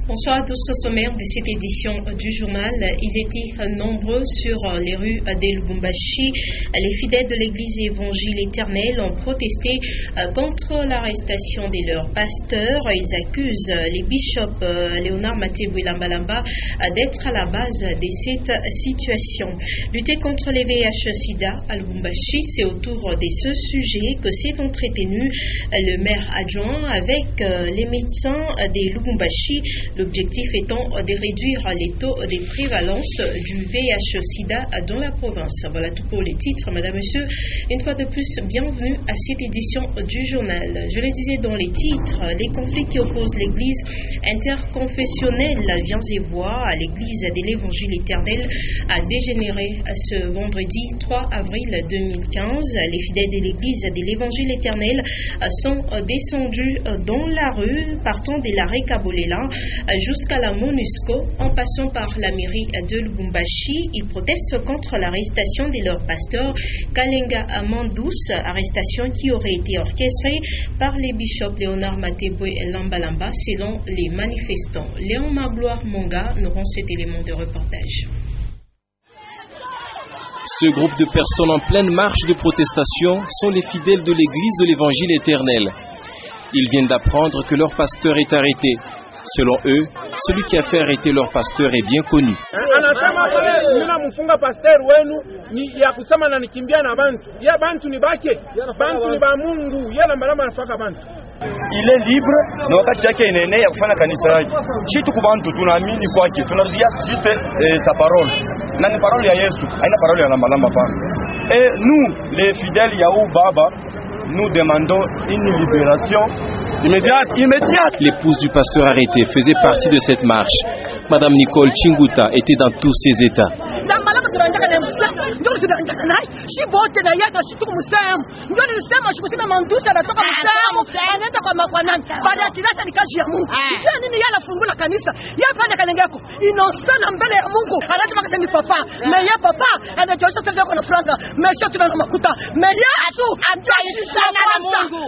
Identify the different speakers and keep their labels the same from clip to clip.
Speaker 1: Bonsoir à tous, au sommaire de cette édition du journal. Ils étaient nombreux sur les rues de Lubumbashi. Les fidèles de l'église évangile éternelle ont protesté contre l'arrestation de leur pasteur. Ils accusent les bishops Léonard Matebwe Lambalamba d'être à la base de cette situation. Lutter contre les VIH-Sida à Lubumbashi, c'est autour de ce sujet que s'est entretenu le maire adjoint avec les médecins de Lubumbashi. L'objectif étant de réduire les taux de prévalence du VIH-Sida dans la province. Voilà tout pour les titres, madame, monsieur. Une fois de plus, bienvenue à cette édition du journal. Je le disais dans les titres, les conflits qui opposent l'église interconfessionnelle Viens-et-Vois à l'église de l'évangile éternel a dégénéré ce vendredi 3 avril 2015. Les fidèles de l'église de l'évangile éternel sont descendus dans la rue, partant de l'arrêt Kabolela jusqu'à la MONUSCO, en passant par la mairie de Lubumbashi. Ils protestent contre l'arrestation de leur pasteur Kalenga Amandous, arrestation qui aurait été orchestrée par les bishops Léonard Matebwe et Lambalamba selon les manifestants. Léon Magloire Monga nous rend cet élément de reportage.
Speaker 2: Ce groupe de personnes en pleine marche de protestation sont les fidèles de l'église de l'évangile éternel. Ils viennent d'apprendre que leur pasteur est arrêté. Selon eux, celui qui a fait arrêter leur pasteur est bien connu.
Speaker 3: Il est libre na wakati yake inaenea ya kufanya kanisa yake. Shitu kubantu tunaamini kwake, tunarudia site sa parole. Na ni parole ya Yesu, haina parole ya Lambalamba pana. Et nous, les fidèles Yahou Baba, nous demandons une libération immédiate.
Speaker 2: L'épouse du pasteur arrêté faisait partie de cette marche. Madame Nicole Chinguta était dans tous ses états.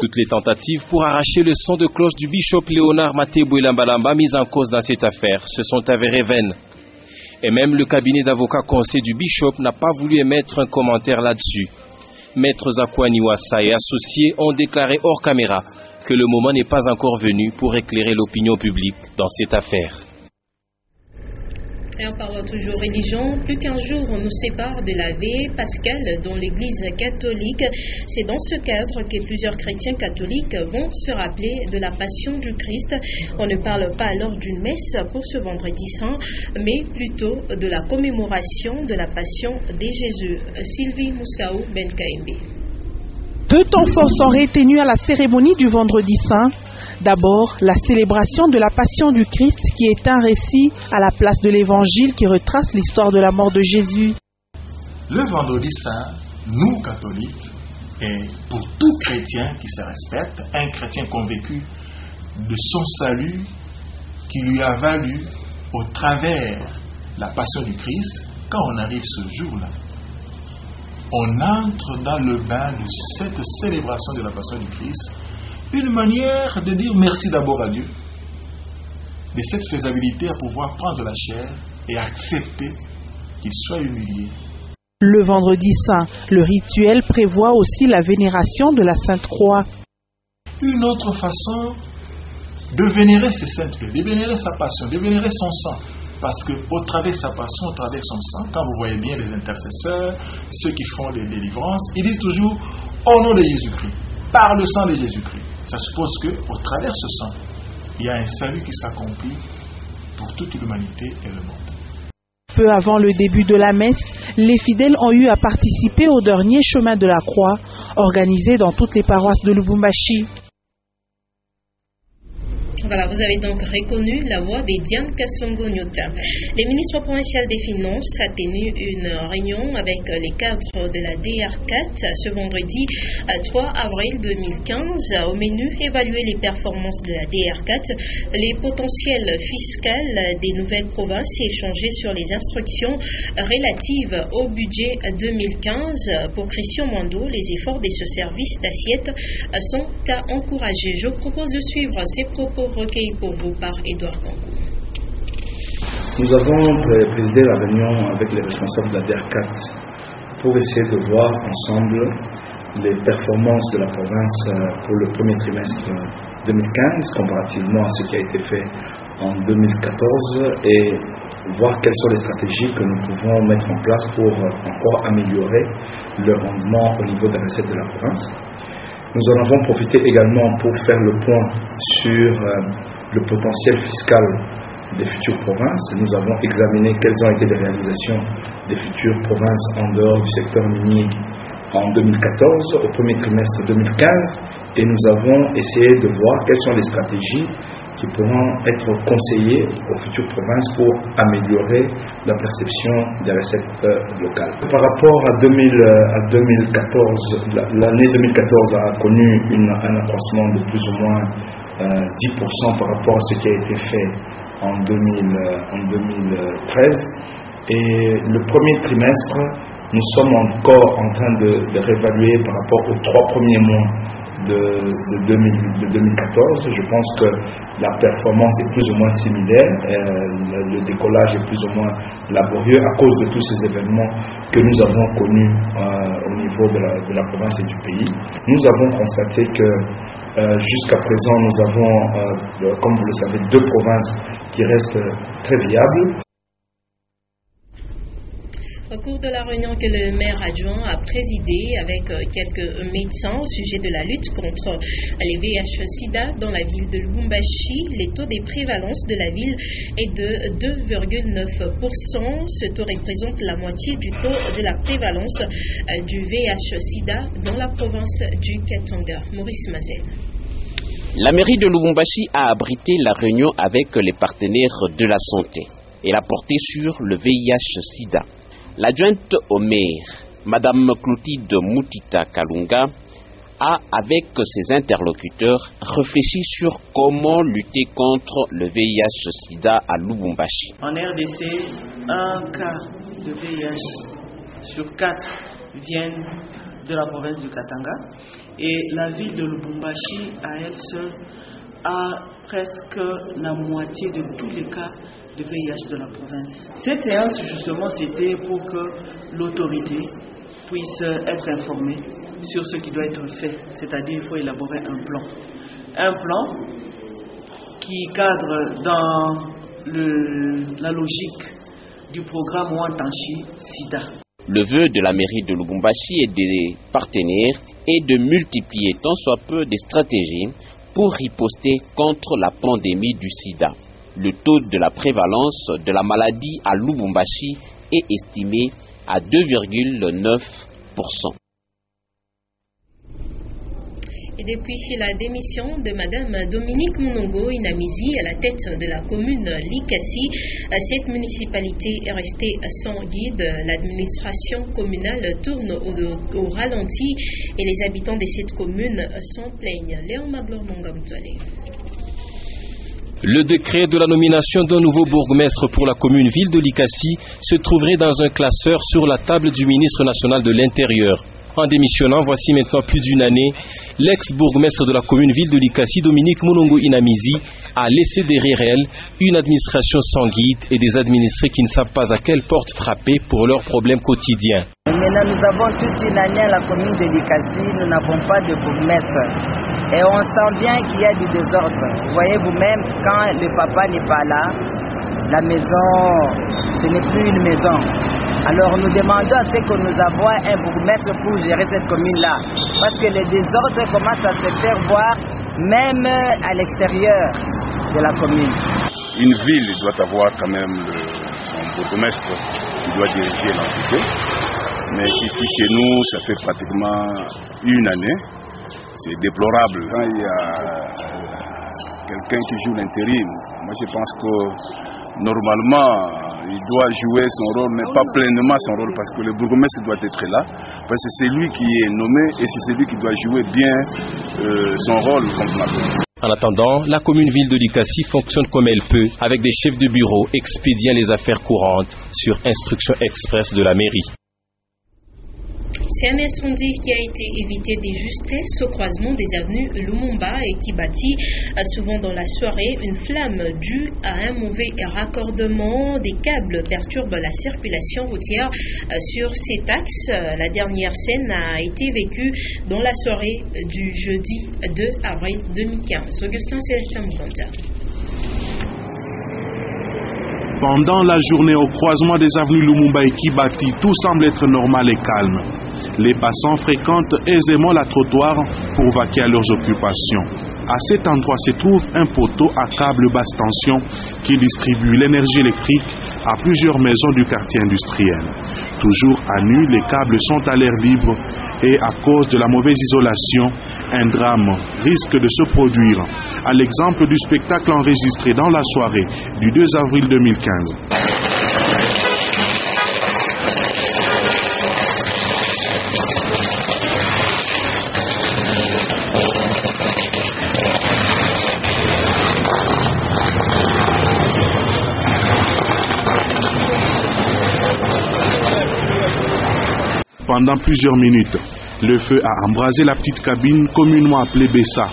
Speaker 2: Toutes les tentatives pour arracher le son de cloche du bishop Léonard Matebwe Lambalamba mis en cause dans cette affaire se sont avérées vaines. Et même le cabinet d'avocats conseil du bishop n'a pas voulu émettre un commentaire là-dessus. Maître Zakwani Wassa et associés ont déclaré hors caméra que le moment n'est pas encore venu pour éclairer l'opinion publique dans cette affaire.
Speaker 1: Et en parlant toujours religion, plus qu'un jour nous sépare de la veille pascale dans l'église catholique. C'est dans ce cadre que plusieurs chrétiens catholiques vont se rappeler de la passion du Christ. On ne parle pas alors d'une messe pour ce vendredi saint, mais plutôt de la commémoration de la passion de Jésus. Sylvie Moussaou Benkaimbe.
Speaker 4: Deux temps forts sont retenus à la cérémonie du vendredi saint. D'abord, la célébration de la passion du Christ qui est un récit à la place de l'évangile qui retrace l'histoire de la mort de Jésus.
Speaker 5: Le vendredi saint, nous catholiques, et pour tout chrétien qui se respecte, un chrétien convaincu de son salut qui lui a valu au travers la passion du Christ, quand on arrive ce jour-là, on entre dans le bain de cette célébration de la passion du Christ. Une manière de dire merci d'abord à Dieu de cette faisabilité à pouvoir prendre la chair et accepter qu'il soit humilié.
Speaker 4: Le vendredi saint, le rituel prévoit aussi la vénération de la Sainte Croix.
Speaker 5: Une autre façon de vénérer ces saintes, de vénérer sa passion, de vénérer son sang. Parce qu'au travers de sa passion, au travers de son sang, quand vous voyez bien les intercesseurs, ceux qui font les délivrances, ils disent toujours au nom de Jésus-Christ, par le sang de Jésus-Christ. Ça suppose qu'au travers de ce sang, il y a un salut qui s'accomplit pour toute l'humanité et le monde.
Speaker 4: Peu avant le début de la messe, les fidèles ont eu à participer au dernier chemin de la croix, organisé dans toutes les paroisses de Lubumbashi.
Speaker 1: Voilà, vous avez donc reconnu la voix de Diane Kassongo Nyota. Le ministre provincial des Finances a tenu une réunion avec les cadres de la DR4 ce vendredi 3 avril 2015. Au menu, évaluer les performances de la DR4, les potentiels fiscaux des nouvelles provinces et échanger sur les instructions relatives au budget 2015. Pour Christian Mwando, les efforts de ce service d'assiette sont à encourager. Je vous propose de suivre ces propos recueillis pour vous par Édouard Kankou.
Speaker 6: Nous avons présidé la réunion avec les responsables de la DER4 pour essayer de voir ensemble les performances de la province pour le premier trimestre 2015 comparativement à ce qui a été fait en 2014 et voir quelles sont les stratégies que nous pouvons mettre en place pour encore améliorer le rendement au niveau des recettes de la province. Nous en avons profité également pour faire le point sur le potentiel fiscal des futures provinces. Nous avons examiné quelles ont été les réalisations des futures provinces en dehors du secteur minier en 2014, au premier trimestre 2015, et nous avons essayé de voir quelles sont les stratégies qui pourront être conseillées aux futures provinces pour améliorer la perception des recettes locales. Par rapport à 2014, l'année 2014 a connu un accroissement de plus ou moins 10% par rapport à ce qui a été fait en 2013. Et le premier trimestre, nous sommes encore en train de réévaluer par rapport aux 3 premiers mois de 2014. Je pense que la performance est plus ou moins similaire, le décollage est plus ou moins laborieux à cause de tous ces événements que nous avons connus au niveau de la province et du pays. Nous avons constaté que jusqu'à présent nous avons, comme vous le savez, 2 provinces qui restent très viables.
Speaker 1: Au cours de la réunion que le maire adjoint a présidée avec quelques médecins au sujet de la lutte contre les VIH-Sida dans la ville de Lubumbashi, les taux des prévalences de la ville est de 2,9%. Ce taux représente la moitié du taux de la prévalence du VIH-Sida dans la province du Katanga. Maurice Mazel.
Speaker 7: La mairie de Lubumbashi a abrité la réunion avec les partenaires de la santé. Elle a porté sur le VIH-Sida. L'adjointe au maire, Madame Clotilde Moutita Kalunga, a, avec ses interlocuteurs, réfléchi sur comment lutter contre le VIH-Sida à Lubumbashi.
Speaker 8: En RDC, un cas de VIH sur 4 viennent de la province du Katanga et la ville de Lubumbashi, à elle seule, a presque la moitié de tous les cas de VIH de la province. Cette séance, justement, c'était pour que l'autorité puisse être informée sur ce qui doit être fait. C'est-à-dire, il faut élaborer un plan. Un plan qui cadre dans la logique du programme Wantanchi Sida.
Speaker 7: Le vœu de la mairie de Lubumbashi et des partenaires est de multiplier tant soit peu des stratégies pour riposter contre la pandémie du sida. Le taux de la prévalence de la maladie à Lubumbashi est estimé à 2,9%.
Speaker 1: Et depuis la démission de Mme Dominique Munongo Inamizi à la tête de la commune Likasi, cette municipalité est restée sans guide. L'administration communale tourne au ralenti et les habitants de cette commune s'en plaignent. Léon Maglor Mongamtouale.
Speaker 2: Le décret de la nomination d'un nouveau bourgmestre pour la commune-ville de Likasi se trouverait dans un classeur sur la table du ministre national de l'Intérieur. En démissionnant, voici maintenant plus d'une année, l'ex-bourgmestre de la commune-ville de Likasi, Dominique Munongo Inamizi, a laissé derrière elle une administration sans guide et des administrés qui ne savent pas à quelle porte frapper pour leurs problèmes quotidiens.
Speaker 9: Maintenant, nous avons toute une année à la commune de Likasi, nous n'avons pas de bourgmestre. Et on sent bien qu'il y a du désordre. Vous voyez vous-même, quand le papa n'est pas là, la maison, ce n'est plus une maison. Alors nous demandons à ce que nous avons un bourgmestre pour gérer cette commune-là. Parce que le désordre commence à se faire voir même à l'extérieur de la commune.
Speaker 10: Une ville doit avoir quand même son bourgmestre qui doit diriger l'entité. Mais ici chez nous, ça fait pratiquement une année. C'est déplorable. Quand il y a quelqu'un qui joue l'intérim, moi je pense que normalement il doit jouer son rôle, mais pas pleinement son rôle, parce que le bourgmestre doit être là, parce que c'est lui qui est nommé et c'est lui qui doit jouer bien son rôle convenablement.
Speaker 2: En attendant, la commune-ville de Likasi fonctionne comme elle peut, avec des chefs de bureau expédiant les affaires courantes sur instruction express de la mairie.
Speaker 1: C'est un incendie qui a été évité de justesse au croisement des avenues Lumumba et Kibati. Souvent dans la soirée, une flamme due à un mauvais raccordement des câbles perturbe la circulation routière sur cet axe. La dernière scène a été vécue dans la soirée du jeudi 2 avril 2015. Augustin Célestin Moukanta.
Speaker 11: Pendant la journée au croisement des avenues Lumumba et Kibati, tout semble être normal et calme. Les passants fréquentent aisément la trottoir pour vaquer à leurs occupations. À cet endroit se trouve un poteau à câble basse tension qui distribue l'énergie électrique à plusieurs maisons du quartier industriel. Toujours à nu, les câbles sont à l'air libre et à cause de la mauvaise isolation, un drame risque de se produire, à l'exemple du spectacle enregistré dans la soirée du 2 avril 2015. Pendant plusieurs minutes, le feu a embrasé la petite cabine communément appelée Bessa.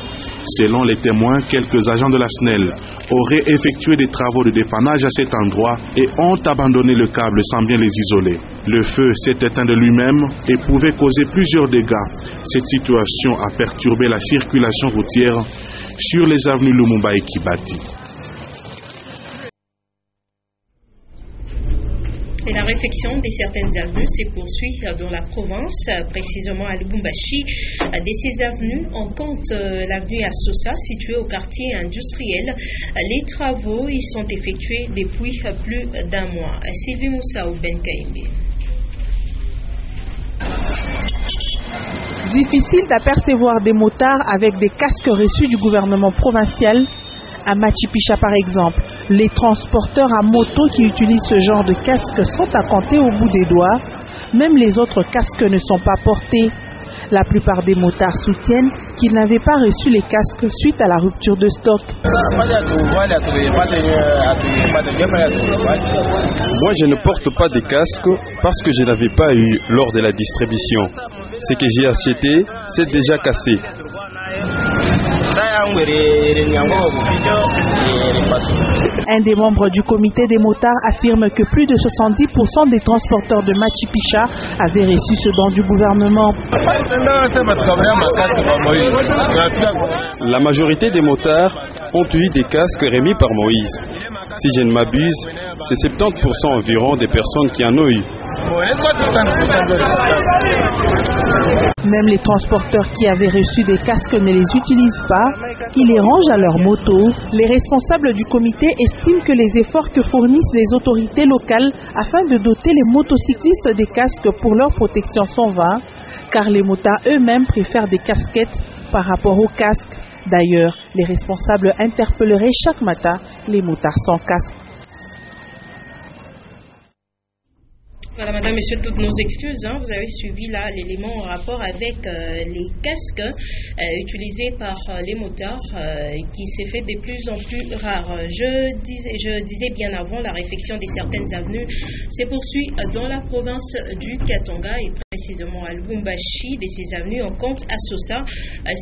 Speaker 11: Selon les témoins, quelques agents de la SNEL auraient effectué des travaux de dépannage à cet endroit et ont abandonné le câble sans bien les isoler. Le feu s'est éteint de lui-même et pouvait causer plusieurs dégâts. Cette situation a perturbé la circulation routière sur les avenues Lumumba et Kibati.
Speaker 1: Et la réfection de certaines avenues se poursuit dans la province, précisément à Lubumbashi. De ces avenues, on compte l'avenue Assosa, située au quartier industriel. Les travaux y sont effectués depuis plus d'un mois. Sylvie Moussa ou Ben Kaimbe.
Speaker 4: Difficile d'apercevoir des motards avec des casques reçus du gouvernement provincial. À Machipicha par exemple, les transporteurs à moto qui utilisent ce genre de casques sont à compter au bout des doigts. Même les autres casques ne sont pas portés. La plupart des motards soutiennent qu'ils n'avaient pas reçu les casques suite à la rupture de stock.
Speaker 12: Moi, je ne porte pas de casque parce que je n'avais pas eu lors de la distribution. Ce que j'ai acheté, c'est déjà cassé.
Speaker 4: Un des membres du comité des motards affirme que plus de 70% des transporteurs de Machipicha avaient reçu ce don du gouvernement.
Speaker 12: La majorité des motards ont eu des casques remis par Moïse. Si je ne m'abuse, c'est 70% environ des personnes qui en ont eu.
Speaker 4: Même les transporteurs qui avaient reçu des casques ne les utilisent pas, ils les rangent à leur moto. Les responsables du comité estiment que les efforts que fournissent les autorités locales afin de doter les motocyclistes des casques pour leur protection sont vains, car les motards eux-mêmes préfèrent des casquettes par rapport aux casques. D'ailleurs, les responsables interpelleraient chaque matin les motards sans casque.
Speaker 1: Voilà, madame, monsieur, toutes nos excuses. Vous avez suivi là l'élément en rapport avec les casques utilisés par les motards qui s'est fait de plus en plus rare. Je disais bien avant, la réfection de certaines avenues se poursuit dans la province du Katanga et précisément à Lubumbashi. De ces avenues, on compte Assosa,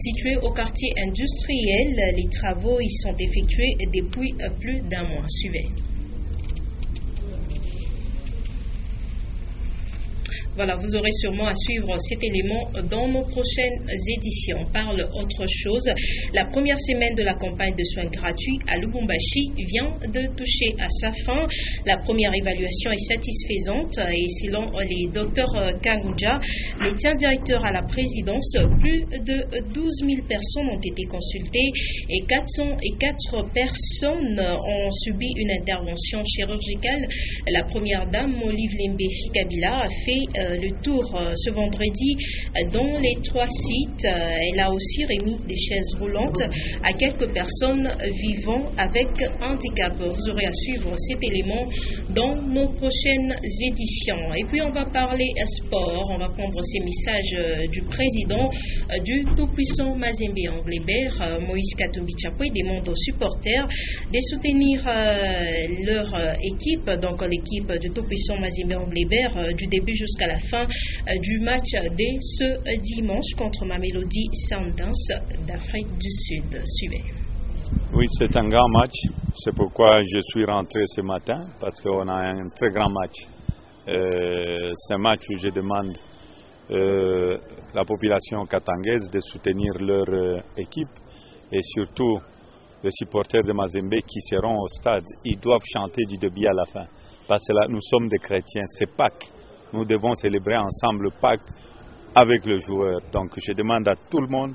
Speaker 1: située au quartier industriel. Les travaux y sont effectués depuis plus d'un mois. Suivez. Voilà, vous aurez sûrement à suivre cet élément dans nos prochaines éditions. On parle autre chose. La première semaine de la campagne de soins gratuits à Lubumbashi vient de toucher à sa fin. La première évaluation est satisfaisante et selon les docteurs Kanguja, médecin directeur à la présidence, plus de 12 000 personnes ont été consultées et 404 personnes ont subi une intervention chirurgicale. La première dame, Olive Lembe Kabila, a fait le tour ce vendredi dans les 3 sites. Elle a aussi remis des chaises roulantes à quelques personnes vivant avec handicap. Vous aurez à suivre cet élément dans nos prochaines éditions. Et puis on va parler sport. On va prendre ces messages du président du tout-puissant Mazembe Anglebert, Moïse Katumbi Chapwe, demande aux supporters de soutenir leur équipe, donc l'équipe du tout-puissant Mazembe Anglebert du début jusqu'à la la fin du match dès ce dimanche contre Mamelodi Sundowns d'Afrique du Sud. Suivez.
Speaker 13: Oui, c'est un grand match. C'est pourquoi je suis rentré ce matin, parce qu'on a un très grand match. C'est un match où je demande la population katangaise de soutenir leur équipe et surtout les supporters de Mazembe qui seront au stade. Ils doivent chanter du début à la fin. Parce que là, nous sommes des chrétiens, c'est Pâques. Nous devons célébrer ensemble Pâques avec le joueur. Donc je demande à tout le monde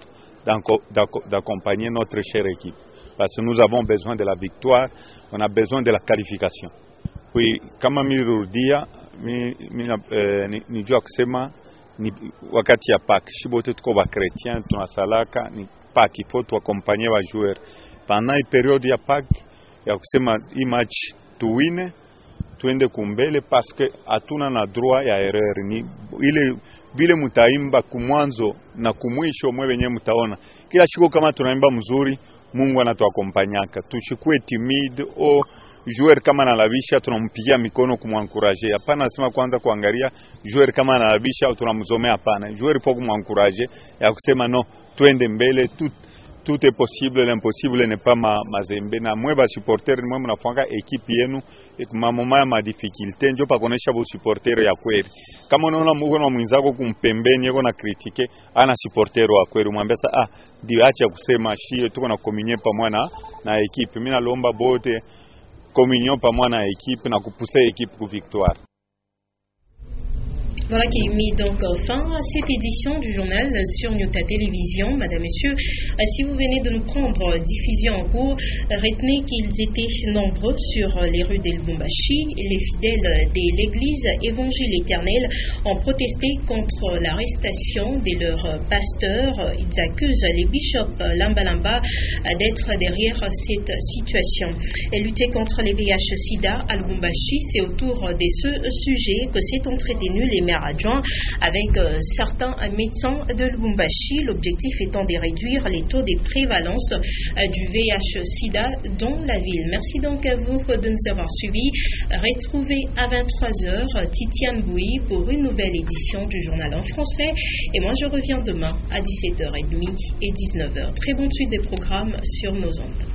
Speaker 13: d'accompagner notre chère équipe. Parce que nous avons besoin de la victoire, on a besoin de la qualification. Puis, kama mirudia, nijua kusema ni wakati ya Pâques. Shibote tuko ba chrétien, tunasalaka ni Pâques, il faut tuakompanye wa joueur. Pendant hii periode ya Pâques, ya kusema hii match tuwine, tuende kumbele parce que hatuna na droit ya erreur. Ni ile vile mutaimba kumwanzo na kumwisho mwe wenyewe mutaona. Kila siku kama tunaimba mzuri, Mungu anatuakompanyaka. Tuchukue timide au joueur kama analabisha tunampigia mikono kumwankuraje. Hapana nasema kwanza kuangalia joueur kama analabisha tunamzomea, hapana. Joueur faut kumwankuraje ya kusema no, twende mbele, tout est possible, l'impossible n'est pas Mazembe. Na mwe ba supporter mwe mnafanga ekipi yenu mamoma ya madifikulte njo pakonesha bo supporter ya kweli. Kama unaona muko na mwenzako kumpembeni yako na kritike ana supporter wa kweli, mwambie ndio acha kusema shie tuko na communier pamoja na ekipi. Mimi nalomba bote communion pamoja na ekipi na kupousser ekipi ku victoire.
Speaker 1: Voilà qui met donc fin à cette édition du journal sur Nyota Télévision. Madame, Messieurs, si vous venez de nous prendre diffusion en cours, retenez qu'ils étaient nombreux sur les rues de Lubumbashi. Les fidèles de l'église Évangile Éternel ont protesté contre l'arrestation de leur pasteur. Ils accusent les bishops Lambalamba d'être derrière cette situation. Et lutter contre les VIH-Sida à Lubumbashi, c'est autour de ce sujet que s'est entretenu les maires adjoints avec certains médecins de Lubumbashi, l'objectif étant de réduire les taux de prévalence du VIH-Sida dans la ville. Merci donc à vous de nous avoir suivis. Retrouvez à 23h Titiane Bouy pour une nouvelle édition du journal en français. Et moi je reviens demain à 17h30 et 19h. Très bonne suite des programmes sur nos ondes.